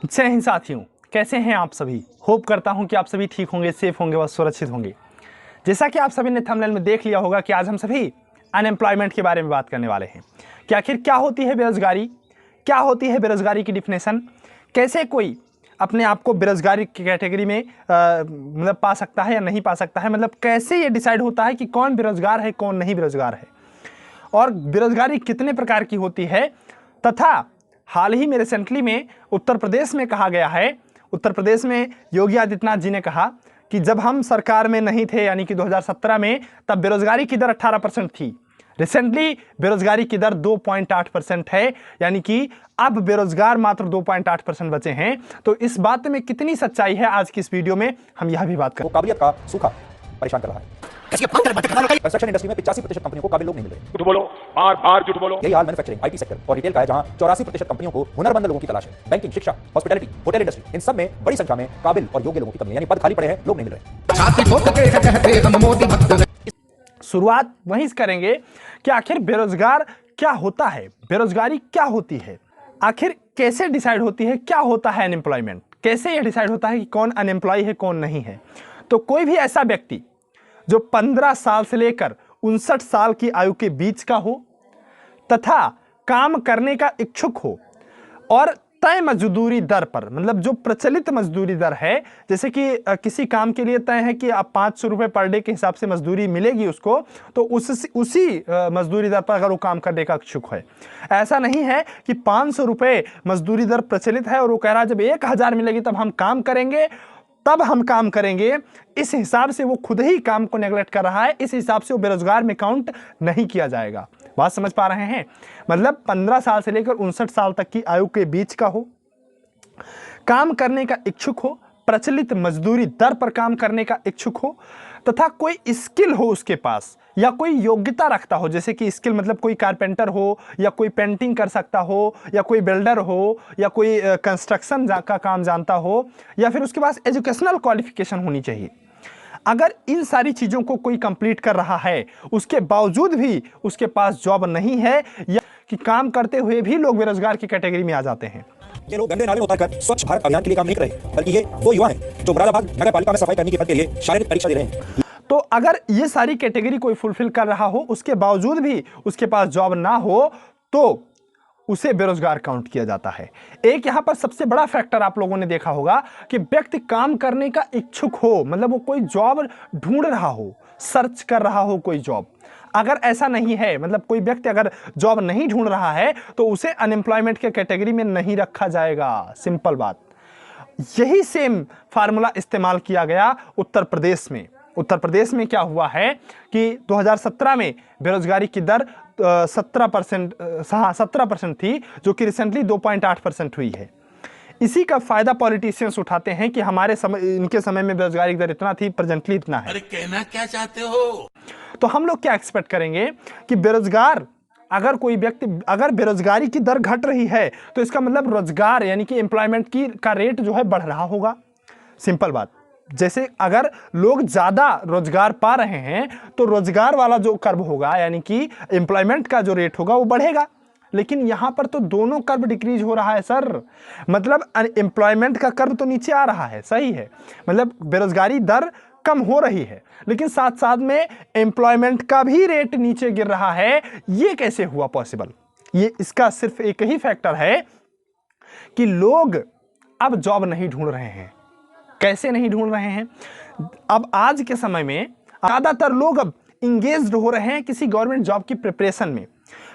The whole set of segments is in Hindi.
जय हिंद साथियों, कैसे हैं आप सभी। होप करता हूं कि आप सभी ठीक होंगे, सेफ होंगे व सुरक्षित होंगे। जैसा कि आप सभी ने थंबनेल में देख लिया होगा कि आज हम सभी अनएम्प्लॉयमेंट के बारे में बात करने वाले हैं कि आखिर क्या होती है बेरोजगारी, क्या होती है बेरोजगारी की डिफिनेशन, कैसे कोई अपने आप को बेरोजगारी की कैटेगरी में मतलब पा सकता है या नहीं पा सकता है, मतलब कैसे ये डिसाइड होता है कि कौन बेरोजगार है कौन नहीं बेरोजगार है, और बेरोजगारी कितने प्रकार की होती है। तथा हाल ही में रिसेंटली में उत्तर प्रदेश में कहा गया है, उत्तर प्रदेश में योगी आदित्यनाथ जी ने कहा कि जब हम सरकार में नहीं थे यानी कि 2017 में, तब बेरोजगारी की दर 18% थी। रिसेंटली बेरोजगारी की दर 2.8% है, यानी कि अब बेरोजगार मात्र 2.8% बचे हैं। तो इस बात में कितनी सच्चाई है, आज की इस वीडियो में हम यह भी बात करेंगे। काबिलियत का सूखा परेशान कर रहा है। कंस्ट्रक्शन इंडस्ट्री में 85% कंपनियों को काबिल लोग नहीं मिल रहे। झूठ बोलो, बार बार झूठ बोलो। यही हाल मैन्युफैक्चरिंग, आईटी सेक्टर और रिटेल का है, जहां 84% कंपनियों को हुनरमंद लोगों की तलाश है। बैंकिंग, शिक्षा, हॉस्पिटैलिटी, होटल इंडस्ट्री, इन सब में बड़ी संख्या में काबिल और योग्य लोगों की कमी है, यानी पद खाली पड़े हैं, लोग नहीं मिल रहे। शुरुआत वहीं से करेंगे कि आखिर बेरोजगार क्या होता है, बेरोजगारी क्या होती है, आखिर कैसे डिसाइड होती है, क्या होता है अनएम्प्लॉयमेंट, कैसे यह डिसाइड होता है कि कौन अनएम्प्लॉय है कौन नहीं है। तो कोई भी ऐसा व्यक्ति जो 15 साल से लेकर 59 साल की आयु के बीच का हो तथा काम करने का इच्छुक हो और तय मजदूरी दर पर, मतलब जो प्रचलित मजदूरी दर है, जैसे कि किसी काम के लिए तय है कि आप 500 रुपये पर डे के हिसाब से मजदूरी मिलेगी उसको, तो उसी मजदूरी दर पर अगर वो काम करने का इच्छुक है। ऐसा नहीं है कि 500 रुपये मजदूरी दर प्रचलित है और वो कह रहा है जब 1000 मिलेगी तब हम काम करेंगे, तब हम काम करेंगे। इस हिसाब से वो खुद ही काम को नेगलेक्ट कर रहा है, इस हिसाब से वो बेरोजगार में काउंट नहीं किया जाएगा। बात समझ पा रहे हैं? मतलब 15 साल से लेकर 59 साल तक की आयु के बीच का हो, काम करने का इच्छुक हो, प्रचलित मजदूरी दर पर काम करने का इच्छुक हो, तथा कोई स्किल हो उसके पास या कोई योग्यता रखता हो, जैसे कि स्किल मतलब कोई कारपेंटर हो या कोई पेंटिंग कर सकता हो या कोई बिल्डर हो या कोई कंस्ट्रक्शन का काम जानता हो, या फिर उसके पास एजुकेशनल क्वालिफिकेशन होनी चाहिए। अगर इन सारी चीज़ों को कोई कंप्लीट कर रहा है, उसके बावजूद भी उसके पास जॉब नहीं है या कि काम करते हुए भी लोग बेरोजगार की कैटेगरी में आ जाते हैं। ये लोग गंदे नाले में उतरकर स्वच्छ भारत अभियान के लिए काम नहीं कर रहे, बल्कि ये वो युवा हैं जो मुरादाबाद नगर पालिका में सफाई करने के पद के लिए शारीरिक परीक्षा दे रहे हैं। तो अगर ये सारी कैटेगरी कोई फुलफिल कर रहा हो, उसके बावजूद भी उसके पास जॉब ना हो, तो उसे बेरोजगार काउंट किया जाता है। एक यहां पर सबसे बड़ा फैक्टर आप लोगों ने देखा होगा कि व्यक्ति काम करने का इच्छुक हो, मतलब वो कोई जॉब ढूंढ रहा हो, सर्च कर रहा हो कोई जॉब। अगर ऐसा नहीं है, मतलब कोई व्यक्ति अगर जॉब नहीं ढूंढ रहा है, तो उसे अनएम्प्लॉयमेंट के कैटेगरी में नहीं रखा जाएगा। सिंपल बात। यही सेम फार्मूला इस्तेमाल किया गया उत्तर प्रदेश में। उत्तर प्रदेश में क्या हुआ है कि 2017 में बेरोजगारी की दर 17% थी, जो कि रिसेंटली 2.8% हुई है। इसी का फायदा पॉलिटिशियंस उठाते हैं कि हमारे समय, इनके समय में बेरोजगारी की दर इतना थी, प्रेजेंटली इतना है। अरे कहना क्या चाहते हो? तो हम लोग क्या एक्सपेक्ट करेंगे कि बेरोजगार, अगर कोई व्यक्ति, अगर बेरोजगारी की दर घट रही है तो इसका मतलब रोजगार यानी कि एम्प्लॉयमेंट की का रेट जो है बढ़ रहा होगा। सिंपल बात। जैसे अगर लोग ज्यादा रोजगार पा रहे हैं तो रोजगार वाला जो कर्व होगा यानी कि एम्प्लॉयमेंट का जो रेट होगा वो बढ़ेगा। लेकिन यहां पर तो दोनों कर्व डिक्रीज हो रहा है सर, मतलब एम्प्लॉयमेंट का कर्व तो नीचे आ रहा है, सही है, मतलब बेरोजगारी दर कम हो रही है, लेकिन साथ साथ में एम्प्लॉयमेंट का भी रेट नीचे गिर रहा है। ये कैसे हुआ पॉसिबल? ये इसका सिर्फ एक ही फैक्टर है कि लोग अब जॉब नहीं ढूंढ रहे हैं। कैसे नहीं ढूंढ रहे हैं? अब आज के समय में ज्यादातर लोग अब इंगेज्ड हो रहे हैं किसी गवर्नमेंट जॉब की प्रिपरेशन में।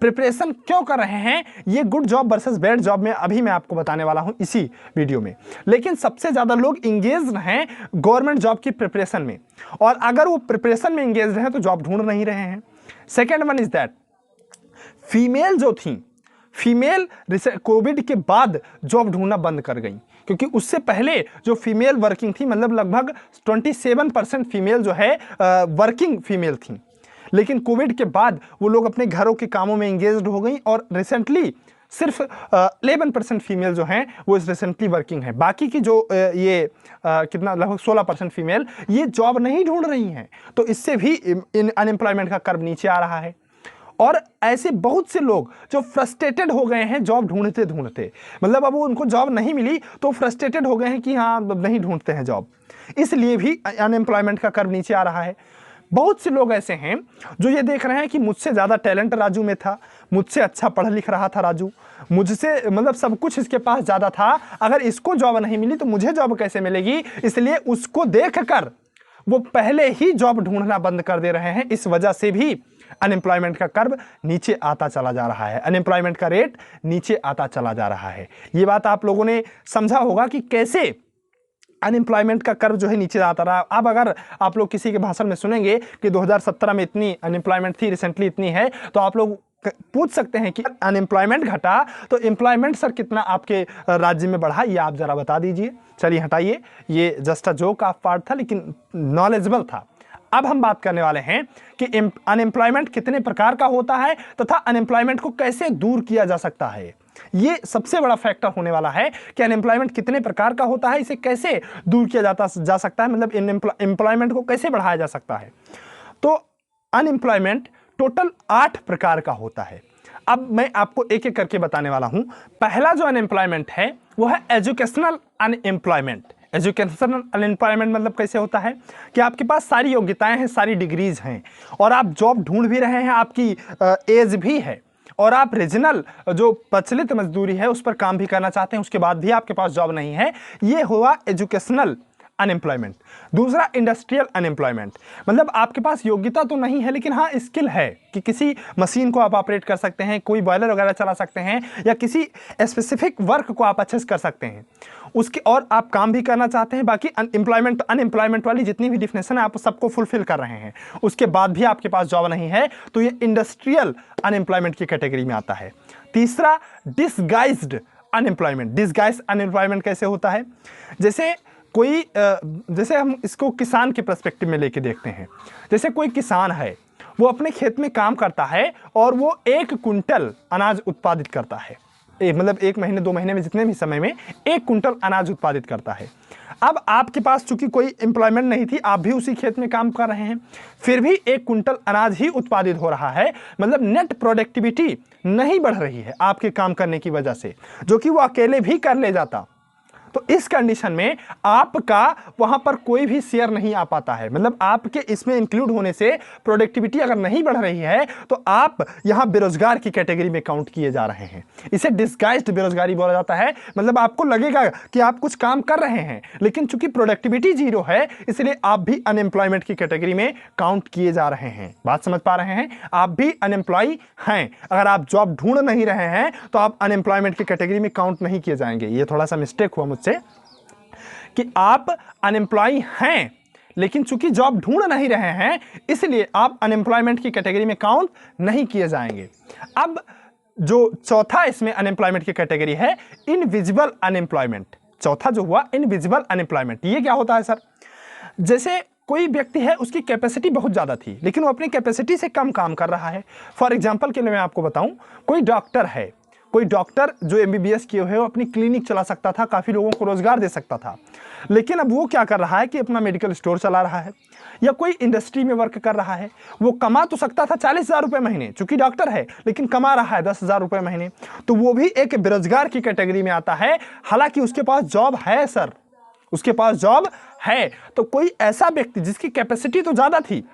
प्रिपरेशन क्यों कर रहे हैं, ये good job versus bad job में अभी मैं आपको बताने वाला हूं इसी वीडियो में। लेकिन सबसे ज्यादा लोग इंगेज्ड हैं गवर्नमेंट जॉब की प्रिपरेशन में, और अगर वो प्रिपरेशन में इंगेज्ड हैं तो जॉब ढूंढ नहीं रहे हैं। Second one is that female जो थी, फीमेल कोविड के बाद जॉब ढूंढना बंद कर गई, क्योंकि उससे पहले जो फीमेल वर्किंग थी, मतलब लगभग 27% फीमेल जो है वर्किंग फीमेल थी, लेकिन कोविड के बाद वो लोग अपने घरों के कामों में एंगेज्ड हो गई, और रिसेंटली सिर्फ 11% फीमेल जो हैं वो रिसेंटली वर्किंग है। बाकी की जो कितना लगभग 16% फीमेल ये जॉब नहीं ढूंढ रही हैं। तो इससे भी अनएम्प्लॉयमेंट का कर्व नीचे आ रहा है। और ऐसे बहुत से लोग जो फ्रस्ट्रेटेड हो गए हैं जॉब ढूंढते ढूंढते, मतलब अब उनको जॉब नहीं मिली तो फ्रस्ट्रेटेड हो गए हैं कि हाँ अब नहीं ढूंढते हैं जॉब, इसलिए भी अनएम्प्लॉयमेंट का कर्व नीचे आ रहा है। बहुत से लोग ऐसे हैं जो ये देख रहे हैं कि मुझसे ज़्यादा टैलेंट राजू में था, मुझसे अच्छा पढ़ लिख रहा था राजू, मुझसे मतलब सब कुछ इसके पास ज़्यादा था, अगर इसको जॉब नहीं मिली तो मुझे जॉब कैसे मिलेगी, इसलिए उसको देखकर वो पहले ही जॉब ढूंढना बंद कर दे रहे हैं। इस वजह से भी अनएम्प्लॉयमेंट का कर्व नीचे आता चला जा रहा है, अनएम्प्लॉयमेंट का रेट नीचे आता चला जा रहा है। ये बात आप लोगों ने समझा होगा कि कैसे अनएम्प्लॉयमेंट का कर्व जो है नीचे आता रहा। अब अगर आप लोग किसी के भाषण में सुनेंगे कि 2017 में इतनी अनएम्प्लॉयमेंट थी, रिसेंटली इतनी है, तो आप लोग पूछ सकते हैं कि अनएम्प्लॉयमेंट घटा तो एम्प्लॉयमेंट सर कितना आपके राज्य में बढ़ा, ये आप जरा बता दीजिए। चलिए हटाइए, ये just a joke of part था लेकिन नॉलेजेबल था। अब हम बात करने वाले हैं कि अनएम्प्लॉयमेंट कितने प्रकार का होता है तथा अनएम्प्लॉयमेंट को कैसे दूर किया जा सकता है। ये सबसे बड़ा फैक्टर होने वाला है कि अनएम्प्लॉयमेंट कितने प्रकार का होता है, इसे कैसे दूर किया जा सकता है, मतलब एम्प्लॉयमेंट को कैसे बढ़ाया जा सकता है। तो अनएम्प्लॉयमेंट टोटल 8 प्रकार का होता है। अब मैं आपको एक एक करके बताने वाला हूं। पहला जो अनएम्प्लॉयमेंट है वो है एजुकेशनल अनएम्प्लॉयमेंट। एजुकेशनल अनएम्प्लॉयमेंट मतलब कैसे होता है कि आपके पास सारी योग्यताएं हैं, सारी डिग्रीज हैं और आप जॉब ढूंढ भी रहे हैं, आपकी एज भी है और आप रीजनल जो प्रचलित मजदूरी है उस पर काम भी करना चाहते हैं, उसके बाद भी आपके पास जॉब नहीं है, ये हुआ एजुकेशनल अनएम्प्लॉयमेंट। दूसरा इंडस्ट्रियल अनएम्प्लॉयमेंट, मतलब आपके पास योग्यता तो नहीं है लेकिन हाँ स्किल है कि किसी मशीन को आप ऑपरेट कर सकते हैं, कोई बॉयलर वगैरह चला सकते हैं या किसी स्पेसिफिक वर्क को आप अच्छे से कर सकते हैं उसके, और आप काम भी करना चाहते हैं। बाकी अनएम्प्लॉयमेंट वाली जितनी भी डिफिनेशन है आप सबको फुलफिल कर रहे हैं, उसके बाद भी आपके पास जॉब नहीं है, तो ये इंडस्ट्रियल अनएम्प्लॉयमेंट की कैटेगरी में आता है। तीसरा डिसगाइज्ड अनएम्प्लॉयमेंट। डिसगाइज्ड अनएम्प्लॉयमेंट कैसे होता है, जैसे हम इसको किसान के पर्सपेक्टिव में लेके देखते हैं। जैसे कोई किसान है, वो अपने खेत में काम करता है और वो 1 कुंटल अनाज उत्पादित करता है, मतलब 1 महीने 2 महीने में जितने भी समय में 1 कुंटल अनाज उत्पादित करता है। अब आपके पास चूंकि कोई एम्प्लॉयमेंट नहीं थी, आप भी उसी खेत में काम कर रहे हैं, फिर भी 1 कुंटल अनाज ही उत्पादित हो रहा है, मतलब नेट प्रोडक्टिविटी नहीं बढ़ रही है आपके काम करने की वजह से, जो कि वो अकेले भी कर ले जाता। तो इस कंडीशन में आपका वहां पर कोई भी शेयर नहीं आ पाता है, मतलब आपके इसमें इंक्लूड होने से प्रोडक्टिविटी अगर नहीं बढ़ रही है तो आप यहां बेरोजगार की कैटेगरी में काउंट किए जा रहे हैं। इसे डिस्गाइज्ड बेरोजगारी बोला जाता है, मतलब आपको लगेगा कि आप कुछ काम कर रहे हैं लेकिन चूंकि प्रोडक्टिविटी 0 है इसलिए आप भी अनएम्प्लॉयमेंट की कैटेगरी में काउंट किए जा रहे हैं। बात समझ पा रहे हैं, आप भी अनएम्प्लॉय हैं, अगर आप जॉब ढूंढ नहीं रहे हैं तो आप अनएम्प्लॉयमेंट की कैटेगरी में काउंट नहीं किए जाएंगे। ये थोड़ा सा मिस्टेक हुआ से कि आप अनएम्प्लॉय हैं लेकिन चूंकि जॉब ढूंढ नहीं रहे हैं इसलिए आप अनएम्प्लॉयमेंट की कैटेगरी में काउंट नहीं किए जाएंगे। अब जो चौथा इसमें अनएम्प्लॉयमेंट की कैटेगरी है इनविजिबल अनएम्प्लॉयमेंट। चौथा जो हुआ इनविजिबल अनएम्प्लॉयमेंट, ये क्या होता है सर? जैसे कोई व्यक्ति है, उसकी कैपेसिटी बहुत ज़्यादा थी लेकिन वो अपनी कैपेसिटी से कम काम कर रहा है। फॉर एग्जाम्पल के लिए मैं आपको बताऊं, कोई डॉक्टर है, कोई डॉक्टर जो MBBS किए हुए वो अपनी क्लिनिक चला सकता था, काफ़ी लोगों को रोजगार दे सकता था, लेकिन अब वो क्या कर रहा है कि अपना मेडिकल स्टोर चला रहा है या कोई इंडस्ट्री में वर्क कर रहा है। वो कमा तो सकता था 40,000 रुपये महीने, चूंकि डॉक्टर है, लेकिन कमा रहा है 10,000 रुपये महीने, तो वो भी एक बेरोजगार की कैटेगरी में आता है। हालांकि उसके पास जॉब है सर, उसके पास जॉब है। तो कोई ऐसा व्यक्ति जिसकी कैपेसिटी तो ज़्यादा थी,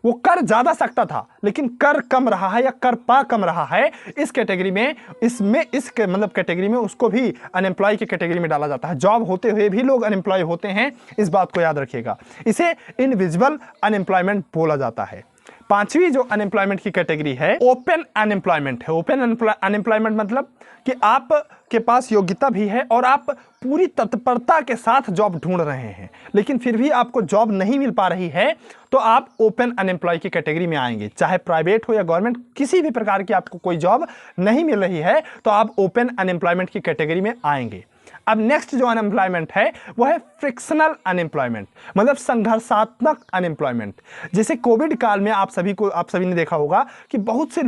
वो कर ज्यादा सकता था लेकिन कर कम रहा है या कर पा कम रहा है, इस कैटेगरी में मतलब कैटेगरी में उसको भी अनएम्प्लॉय की कैटेगरी में डाला जाता है। जॉब होते हुए भी लोग अनएम्प्लॉय होते हैं, इस बात को याद रखिएगा। इसे इनविजिबल अनएम्प्लॉयमेंट बोला जाता है। पांचवी जो अनएम्प्लॉयमेंट की कैटेगरी है ओपन अनएम्प्लॉयमेंट है। ओपन अनएम्प्लॉयमेंट मतलब कि आप के पास योग्यता भी है और आप पूरी तत्परता के साथ जॉब ढूंढ रहे हैं लेकिन फिर भी आपको जॉब नहीं मिल पा रही है, तो आप ओपन अनएम्प्लॉय की कैटेगरी में आएंगे। चाहे प्राइवेट हो या गवर्नमेंट, किसी भी प्रकार की आपको कोई जॉब नहीं मिल रही है तो आप ओपन अनएम्प्लॉयमेंट की कैटेगरी में आएंगे। अब नेक्स्ट जो अनएम्प्लॉयमेंट है वो है फ्रिक्शनल अनएम्प्लॉयमेंट, मतलब संघर्षात्मक अनएम्प्लॉयमेंट। जैसे कोविड काल में आप सभी ने देखा होगा कि बहुत से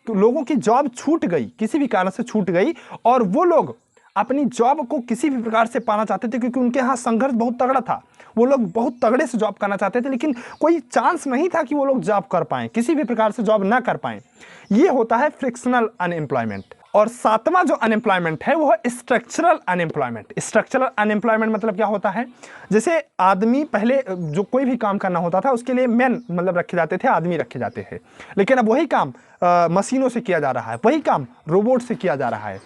लोगों की जॉब छूट गई, किसी भी कारण से छूट गई, और वो लोग अपनी जॉब को किसी भी प्रकार से पाना चाहते थे, क्योंकि उनके यहाँ संघर्ष बहुत तगड़ा था। वो लोग बहुत तगड़े से जॉब करना चाहते थे, लेकिन कोई चांस नहीं था कि वो लोग जॉब कर पाएँ, किसी भी प्रकार से जॉब ना कर पाएँ। ये होता है फ्रिक्शनल अनएम्प्लॉयमेंट। और सातवां जो अनएम्प्लॉयमेंट है वो है स्ट्रक्चरल अनएम्प्लॉयमेंट। स्ट्रक्चरल अनएम्प्लॉयमेंट मतलब क्या होता है, जैसे आदमी पहले जो कोई भी काम करना होता था उसके लिए मैन मतलब रखे जाते थे, आदमी रखे जाते थे, लेकिन अब वही काम मशीनों से किया जा रहा है, वही काम रोबोट से किया जा रहा है।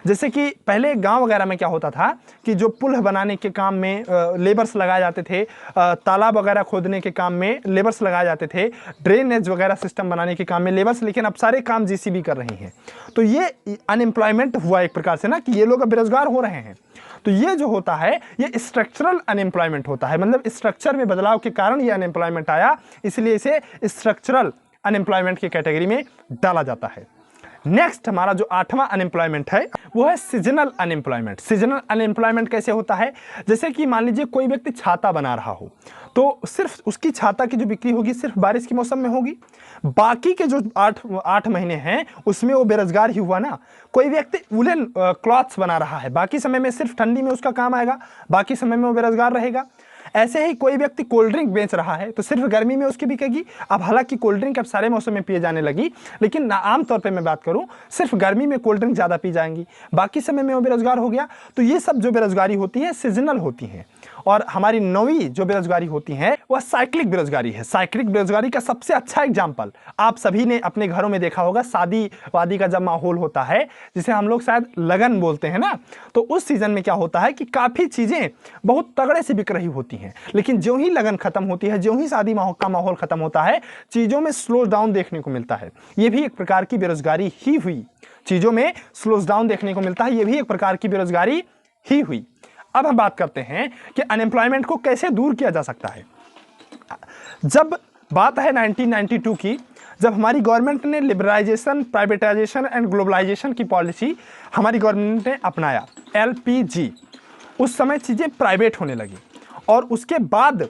जैसे कि पहले गांव वगैरह में क्या होता था कि जो पुल बनाने के काम में लेबर्स लगाए जाते थे, तालाब वगैरह खोदने के काम में लेबर्स लगाए जाते थे, ड्रेनेज वगैरह सिस्टम बनाने के काम में लेबर्स, लेकिन अब सारे काम जेसीबी कर रही हैं। तो ये अनएम्प्लॉयमेंट हुआ एक प्रकार से ना, कि ये लोग अब बेरोजगार हो रहे हैं। तो ये जो होता है ये स्ट्रक्चरल अनएम्प्लॉयमेंट होता है, मतलब स्ट्रक्चर में बदलाव के कारण ये अनएम्प्लॉयमेंट आया, इसलिए इसे स्ट्रक्चरल अनएम्प्लॉयमेंट की कैटेगरी में डाला जाता है। नेक्स्ट हमारा जो आठवां अनएम्प्लॉयमेंट है वो है सीजनल अनएम्प्लॉयमेंट। सीजनल अनएम्प्लॉयमेंट कैसे होता है, जैसे कि मान लीजिए कोई व्यक्ति छाता बना रहा हो, तो सिर्फ उसकी छाता की जो बिक्री होगी सिर्फ बारिश के मौसम में होगी, बाकी के जो आठ महीने हैं उसमें वो बेरोजगार ही हुआ ना। कोई व्यक्ति वुलन क्लॉथ्स बना रहा है, बाकी समय में सिर्फ ठंडी में उसका काम आएगा, बाकी समय में वो बेरोजगार रहेगा। ऐसे ही कोई व्यक्ति कोल्ड ड्रिंक बेच रहा है तो सिर्फ गर्मी में उसकी बिकेगी। अब हालांकि कोल्ड ड्रिंक अब सारे मौसम में पिए जाने लगी, लेकिन आमतौर पे मैं बात करूं सिर्फ गर्मी में कोल्ड ड्रिंक ज़्यादा पी जाएंगी, बाकी समय में वो बेरोजगार हो गया। तो ये सब जो बेरोजगारी होती है सीजनल होती है। और हमारी नौवीं जो बेरोजगारी होती है वह साइक्लिक बेरोजगारी है। साइक्लिक बेरोजगारी का सबसे अच्छा एग्जाम्पल आप सभी ने अपने घरों में देखा होगा, शादी वादी का जब माहौल होता है जिसे हम लोग शायद लगन बोलते हैं ना, तो उस सीजन में क्या होता है कि काफ़ी चीज़ें बहुत तगड़े से बिक रही होती हैं, लेकिन जो ही लगन खत्म होती है, जो ही शादी का माहौल खत्म होता है, चीज़ों में स्लो डाउन देखने को मिलता है। ये भी एक प्रकार की बेरोजगारी ही हुई, चीज़ों में स्लो डाउन देखने को मिलता है, ये भी एक प्रकार की बेरोजगारी ही हुई। अब हम बात करते हैं कि अनएम्प्लॉयमेंट को कैसे दूर किया जा सकता है। जब बात है 1992 की, जब हमारी गवर्नमेंट ने लिबरलाइजेशन, प्राइवेटाइजेशन एंड ग्लोबलाइजेशन की पॉलिसी हमारी गवर्नमेंट ने अपनाया, LPG, उस समय चीज़ें प्राइवेट होने लगी और उसके बाद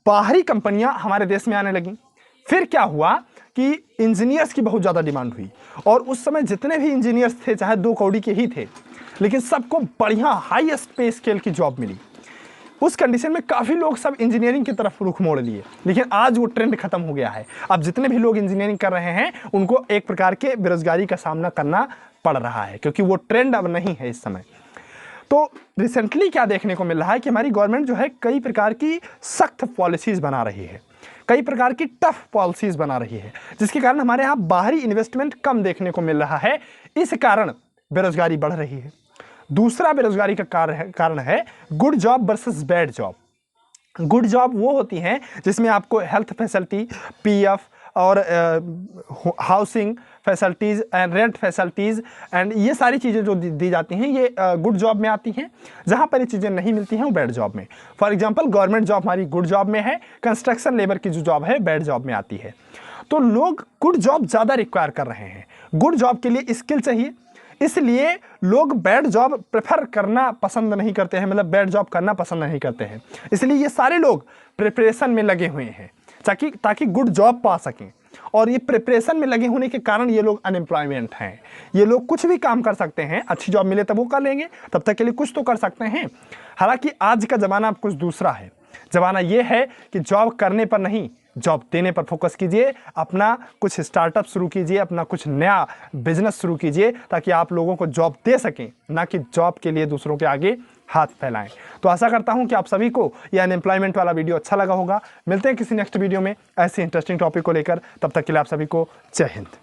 बाहरी कंपनियां हमारे देश में आने लगी। फिर क्या हुआ कि इंजीनियर्स की बहुत ज़्यादा डिमांड हुई और उस समय जितने भी इंजीनियर्स थे चाहे 2 कौड़ी के ही थे, लेकिन सबको बढ़िया हाईएस्ट पे स्केल की जॉब मिली। उस कंडीशन में काफ़ी लोग सब इंजीनियरिंग की तरफ रुख मोड़ लिए, लेकिन आज वो ट्रेंड खत्म हो गया है। अब जितने भी लोग इंजीनियरिंग कर रहे हैं उनको एक प्रकार के बेरोजगारी का सामना करना पड़ रहा है, क्योंकि वो ट्रेंड अब नहीं है इस समय। तो रिसेंटली क्या देखने को मिल रहा है कि हमारी गवर्नमेंट जो है कई प्रकार की सख्त पॉलिसीज़ बना रही है, कई प्रकार की टफ पॉलिसीज़ बना रही है, जिसके कारण हमारे यहाँ बाहरी इन्वेस्टमेंट कम देखने को मिल रहा है। इस कारण बेरोजगारी बढ़ रही है। दूसरा बेरोजगारी का कारण है good job versus bad job. Good job वो होती हैं जिसमें आपको हेल्थ फैसिलिटी, PF और housing facilities and rent facilities and ये सारी चीज़ें जो दी जाती हैं ये गुड जॉब में आती हैं। जहाँ पर ये चीज़ें नहीं मिलती हैं वो बैड जॉब में। फॉर एग्जांपल गवर्नमेंट जॉब हमारी गुड जॉब में है, कंस्ट्रक्शन लेबर की जो जॉब है बैड जॉब में आती है। तो लोग गुड जॉब ज़्यादा रिक्वायर कर रहे हैं। गुड जॉब के लिए स्किल चाहिए, इसलिए लोग बैड जॉब प्रेफर करना पसंद नहीं करते हैं, मतलब बैड जॉब करना पसंद नहीं करते हैं। इसलिए ये सारे लोग प्रिपरेशन में लगे हुए हैं ताकि गुड जॉब पा सकें। और ये प्रिपरेशन में लगे होने के कारण ये लोग अनएम्प्लॉयमेंट हैं। ये लोग कुछ भी काम कर सकते हैं, अच्छी जॉब मिले तब वो कर लेंगे, तब तक के लिए कुछ तो कर सकते हैं। हालांकि आज का ज़माना अब कुछ दूसरा है। ज़माना ये है कि जॉब करने पर नहीं, जॉब देने पर फोकस कीजिए, अपना कुछ स्टार्टअप शुरू कीजिए, अपना कुछ नया बिजनेस शुरू कीजिए, ताकि आप लोगों को जॉब दे सकें, ना कि जॉब के लिए दूसरों के आगे हाथ फैलाएं। तो आशा करता हूं कि आप सभी को यह अनएम्प्लॉयमेंट वाला वीडियो अच्छा लगा होगा। मिलते हैं किसी नेक्स्ट वीडियो में ऐसे इंटरेस्टिंग टॉपिक को लेकर, तब तक के लिए आप सभी को जय हिंद।